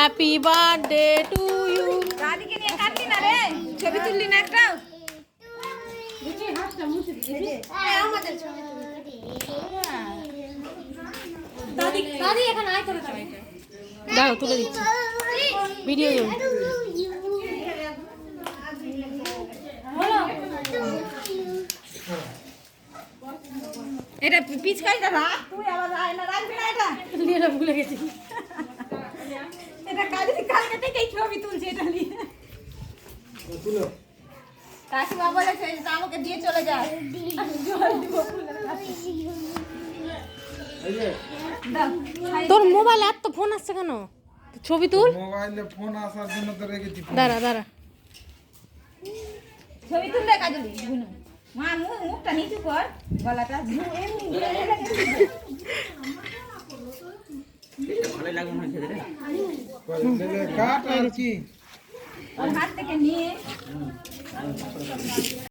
Happy birthday to you. দাদিকে নিয়ে কাটলি না রে, ছবি তুললি না একটা? দাদি এখানে আয় করে দাও। দাও তুলে দিচ্ছি ভিডিও জন্য। এটা পিচকারিটা রাখ, তুই আবার না রাখবি না এটা। এটা ভুলে গেছি। এটা কালকে থেকেই ছবি তুলছে এটা নিয়ে। কাকিমা বলেছে যে আমাকে দিয়ে চলে যায়। জল দিব ফুলের কাছে। দাও, তোর মোবাইল এত ফোন আসছে কেন? ছবি তুল। মোবাইলে ফোন আসার জন্য তো রেখেছি ফোন। দাঁড়া দাঁড়া। ছবি তুললে কাজলি বুনু। মা মুখটা নিচু কর, গলাটা কাট আর কি ওর হাত থেকে নিয়ে